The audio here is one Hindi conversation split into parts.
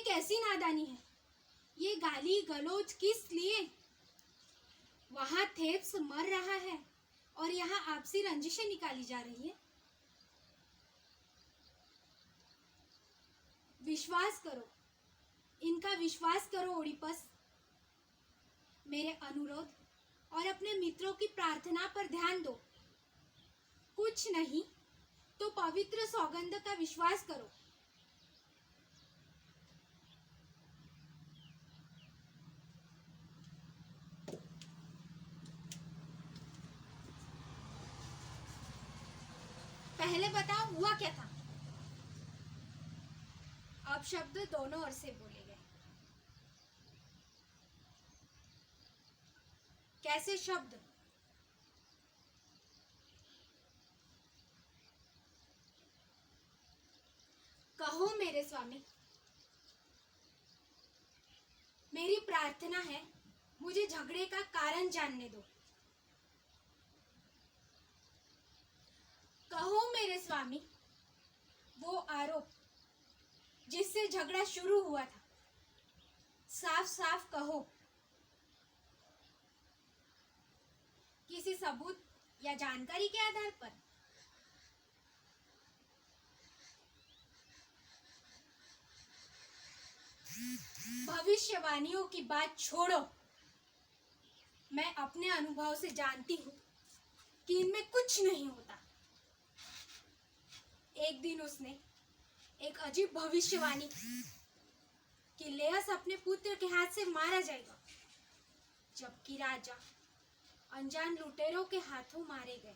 कैसी नादानी है? ये गाली गलौज किस लिए? वहां थेप्स मर रहा है और यहाँ आपसी रंजिशें निकाली जा रही है। विश्वास करो, इनका विश्वास करो ओडिपस। मेरे अनुरोध और अपने मित्रों की प्रार्थना पर ध्यान दो। कुछ नहीं तो पवित्र सौगंध का विश्वास करो। पहले बताओ हुआ क्या था? अब शब्द दोनों ओर से बोले गए। कैसे शब्द? कहो मेरे स्वामी। मेरी प्रार्थना है, मुझे झगड़े का कारण जानने दो। कहो मेरे स्वामी, वो आरोप जिससे झगड़ा शुरू हुआ था, साफ साफ कहो। किसी सबूत या जानकारी के आधार पर? भविष्यवाणियों की बात छोड़ो। मैं अपने अनुभव से जानती हूं कि इनमें कुछ नहीं होता। एक दिन उसने एक अजीब भविष्यवाणी की कि लेयस अपने पुत्र के हाथ से मारा जाएगा, जबकि राजा अनजान लुटेरों के हाथों मारे गए।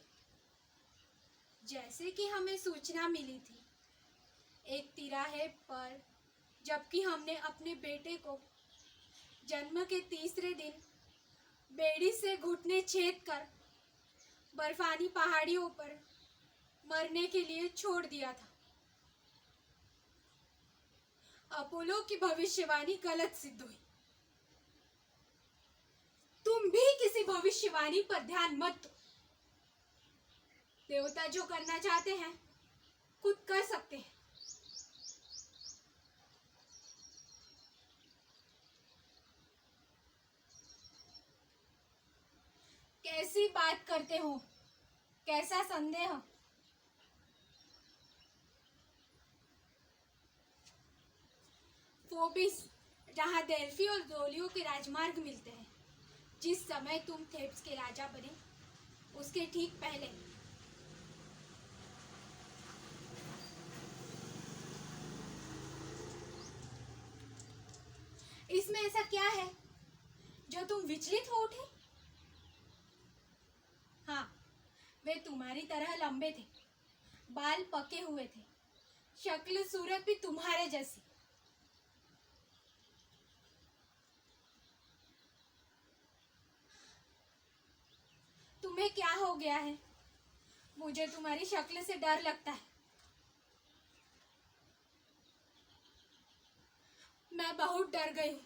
जैसे कि हमें सूचना मिली थी एक तिराहे पर, जबकि हमने अपने बेटे को जन्म के तीसरे दिन बेड़ी से घुटने छेद कर बर्फानी पहाड़ियों पर मरने के लिए छोड़ दिया था। अपोलो की भविष्यवाणी गलत सिद्ध हुई। तुम भी किसी भविष्यवाणी पर ध्यान मत दो। देवता जो करना चाहते हैं खुद कर सकते हैं। कैसी बात करते हो? कैसा संदेह? फोबिस, जहाँ डेल्फी और जोलियो के राजमार्ग मिलते हैं। जिस समय तुम थेब्स के राजा बने उसके ठीक पहले। इसमें ऐसा क्या है जो तुम विचलित हो उठे? हाँ, वे तुम्हारी तरह लंबे थे, बाल पके हुए थे, शक्ल सूरत भी तुम्हारे जैसी। तुम्हें क्या हो गया है? मुझे तुम्हारी शक्ल से डर लगता है। मैं बहुत डर गई हूँ।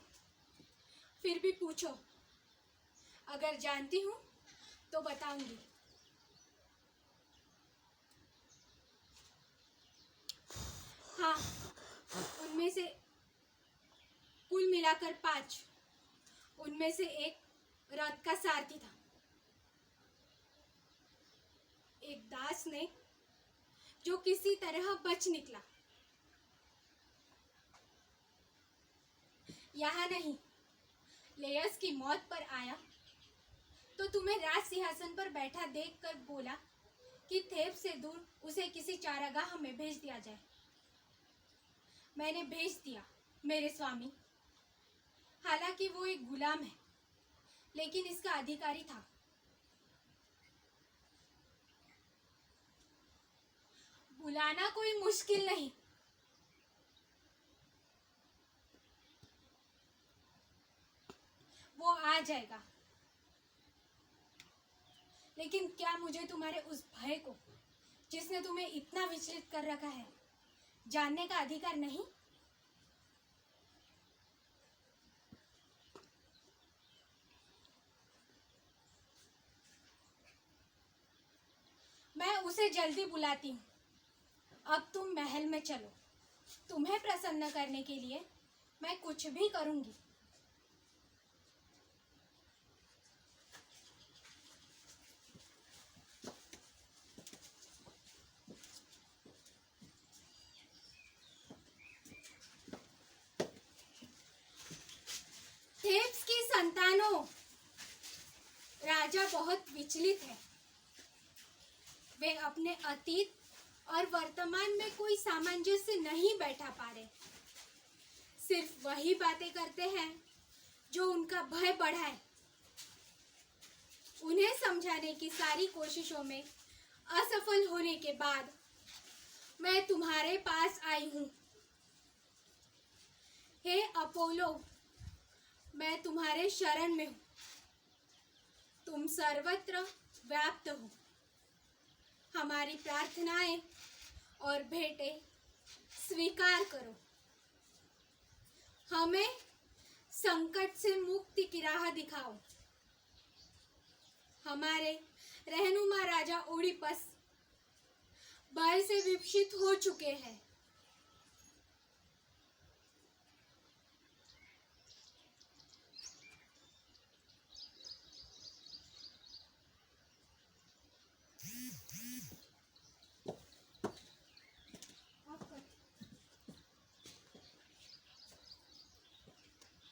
फिर भी पूछो, अगर जानती हूँ तो बताऊंगी। हाँ, उनमें से कुल मिलाकर 5। उनमें से एक रथ का सारथी था। एक दास ने जो किसी तरह बच निकला। यहाँ नहीं, लेयस की मौत पर आया तो तुम्हें राज सिंहासन पर बैठा देखकर बोला कि थेब्स से दूर उसे किसी चारागाह में भेज दिया जाए। मैंने भेज दिया मेरे स्वामी। हालांकि वो एक गुलाम है, लेकिन इसका अधिकारी था। बुलाना कोई मुश्किल नहीं। वो आ जाएगा। लेकिन क्या मुझे तुम्हारे उस भय को, जिसने तुम्हें इतना विचलित कर रखा है, जानने का अधिकार नहीं? मैं उसे जल्दी बुलाती हूँ। अब तुम महल में चलो। तुम्हें प्रसन्न करने के लिए मैं कुछ भी करूंगी। थेब्स की संतानों, राजा बहुत विचलित है। वे अपने अतीत और वर्तमान में कोई सामंजस्य नहीं बैठा पा रहे। सिर्फ वही बातें करते हैं जो उनका भय बढ़ाए। उन्हें समझाने की सारी कोशिशों में असफल होने के बाद मैं तुम्हारे पास आई हूँ। हे अपोलो, मैं तुम्हारे शरण में हूँ। तुम सर्वत्र व्याप्त हो। हमारी प्रार्थनाएं और भेंटें स्वीकार करो। हमें संकट से मुक्ति की राह दिखाओ। हमारे रहनुमा राजा ओडिपस भय से विक्षिप्त हो चुके हैं।